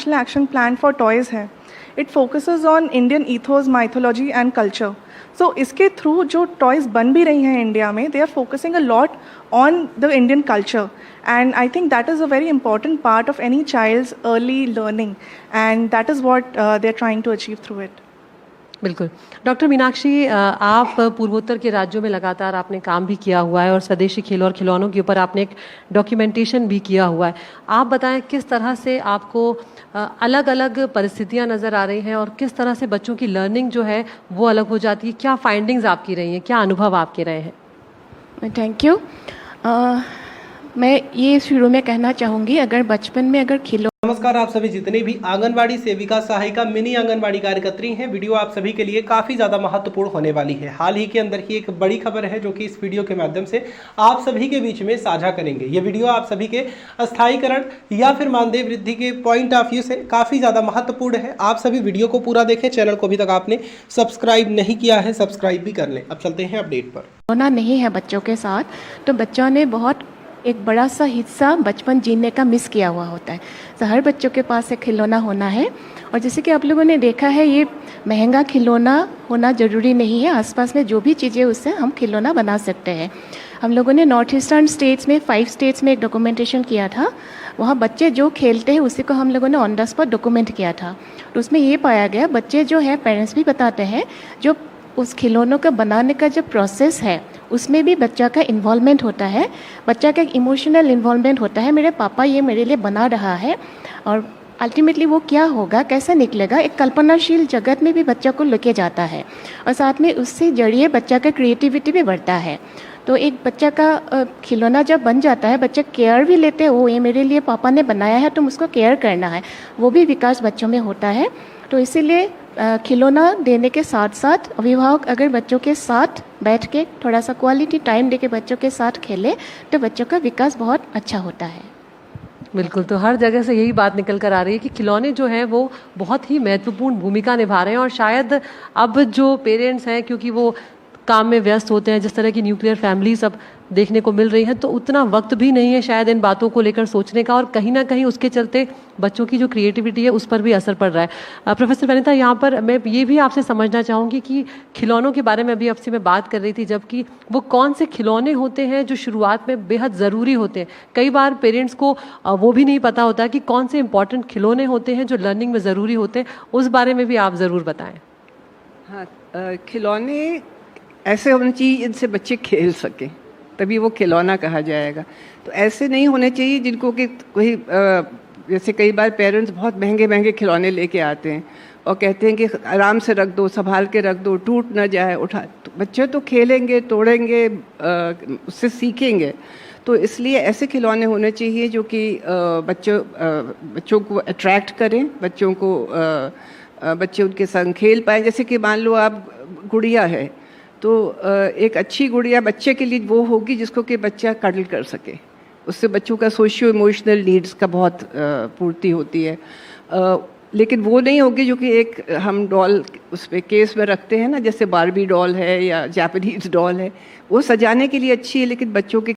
National action plan for toys है, it focuses on Indian ethos, mythology and culture. So इसके through जो toys बन भी रही हैं इंडिया में, they are focusing a lot on the Indian culture. And I think that is a very important part of any child's early learning, and that is what they're trying to achieve through it. बिल्कुल. Doctor Meenakshi, आप पूर्वोत्तर के राज्यों में लगातार आपने काम भी किया हुआ है और स्वदेशी खेलों और खिलौनों के ऊपर आपने एक डॉक्यूमेंटेशन भी किया हुआ है. आप बताएं किस तरह से आपको अलग अलग परिस्थितियां नज़र आ रही हैं और किस तरह से बच्चों की लर्निंग जो है वो अलग हो जाती है. क्या फाइंडिंग्स आपकी रही हैं, क्या अनुभव आपके रहे हैं? Thank you. मैं ये शुरू में कहना चाहूँगी, अगर बचपन में अगर नमस्कार, आप सभी जितने भी आंगनवाड़ी सेविका, सहायिका, मिनी आंगनवाड़ी कार्यकर्त्री हैं, वीडियो आप सभी के लिए काफ़ी ज़्यादा महत्वपूर्ण होने वाली है. हाल ही के अंदर की एक बड़ी खबर है जो कि इस वीडियो के माध्यम से आप सभी के बीच में साझा करेंगे. ये वीडियो आप सभी के अस्थायीकरण या फिर मानदेय वृद्धि के पॉइंट ऑफ व्यू से काफ़ी ज़्यादा महत्वपूर्ण है. आप सभी वीडियो को पूरा देखें. चैनल को अभी तक आपने सब्सक्राइब नहीं किया है, सब्सक्राइब भी कर लें. अब चलते हैं अपडेट पर. होना नहीं है बच्चों के साथ, तो बच्चों ने बहुत एक बड़ा सा हिस्सा बचपन जीने का मिस किया हुआ होता है. तो हर बच्चों के पास एक खिलौना होना है, और जैसे कि आप लोगों ने देखा है, ये महंगा खिलौना होना ज़रूरी नहीं है. आसपास में जो भी चीज़ें, उससे हम खिलौना बना सकते हैं. हम लोगों ने नॉर्थ ईस्टर्न स्टेट्स में 5 स्टेट्स में एक डॉक्यूमेंटेशन किया था. वहाँ बच्चे जो खेलते हैं उसी को हम लोगों ने ऑन द स्पॉट डॉक्यूमेंट किया था. तो उसमें ये पाया गया, बच्चे जो है, पेरेंट्स भी बताते हैं, जो उस खिलौनों का बनाने का जो प्रोसेस है उसमें भी बच्चा का इन्वॉल्वमेंट होता है. बच्चा का एक इमोशनल इन्वॉल्वमेंट होता है. मेरे पापा ये मेरे लिए बना रहा है, और अल्टीमेटली वो क्या होगा, कैसे निकलेगा, एक कल्पनाशील जगत में भी बच्चा को लेके जाता है. और साथ में उससे जरिए बच्चा का क्रिएटिविटी भी बढ़ता है. तो एक बच्चा का खिलौना जब बन जाता है, बच्चे केयर भी लेते हैं, वो ये मेरे लिए पापा ने बनाया है, तुम उसको केयर करना है. वो भी विकास बच्चों में होता है. तो इसीलिए खिलौना देने के साथ साथ अभिभावक अगर बच्चों के साथ बैठ के थोड़ा सा क्वालिटी टाइम दे के बच्चों के साथ खेले, तो बच्चों का विकास बहुत अच्छा होता है. बिल्कुल. तो हर जगह से यही बात निकल कर आ रही है कि खिलौने जो हैं वो बहुत ही महत्वपूर्ण भूमिका निभा रहे हैं. और शायद अब जो पेरेंट्स हैं, क्योंकि वो काम में व्यस्त होते हैं, जिस तरह की न्यूक्लियर फैमिलीज अब देखने को मिल रही हैं, तो उतना वक्त भी नहीं है शायद इन बातों को लेकर सोचने का, और कहीं ना कहीं उसके चलते बच्चों की जो क्रिएटिविटी है उस पर भी असर पड़ रहा है. प्रोफेसर वनिता, यहाँ पर मैं ये भी आपसे समझना चाहूँगी कि खिलौनों के बारे में अभी आपसे मैं बात कर रही थी, जबकि वो कौन से खिलौने होते हैं जो शुरुआत में बेहद ज़रूरी होते हैं. कई बार पेरेंट्स को वो भी नहीं पता होता कि कौन से इंपॉर्टेंट खिलौने होते हैं जो लर्निंग में ज़रूरी होते हैं. उस बारे में भी आप ज़रूर बताएँ. हाँ, खिलौने ऐसे होने चाहिए जिनसे बच्चे खेल सकें, तभी वो खिलौना कहा जाएगा. तो ऐसे नहीं होने चाहिए जिनको कि कोई जैसे कई बार पेरेंट्स बहुत महंगे महंगे खिलौने लेके आते हैं और कहते हैं कि आराम से रख दो, संभाल के रख दो, टूट ना जाए, उठा. तो बच्चे तो खेलेंगे, तोड़ेंगे, उससे सीखेंगे. तो इसलिए ऐसे खिलौने होने चाहिए जो कि बच्चों को अट्रैक्ट करें, बच्चे उनके संग खेल पाएँ. जैसे कि मान लो आप गुड़िया है, तो एक अच्छी गुड़िया बच्चे के लिए वो होगी जिसको कि बच्चा कडल कर सके. उससे बच्चों का सोशियो इमोशनल नीड्स का बहुत पूर्ति होती है. लेकिन वो नहीं होगी जो कि एक हम डॉल उस पर केस में रखते हैं ना, जैसे बारबी डॉल है या जापानीज डॉल है, वो सजाने के लिए अच्छी है, लेकिन बच्चों के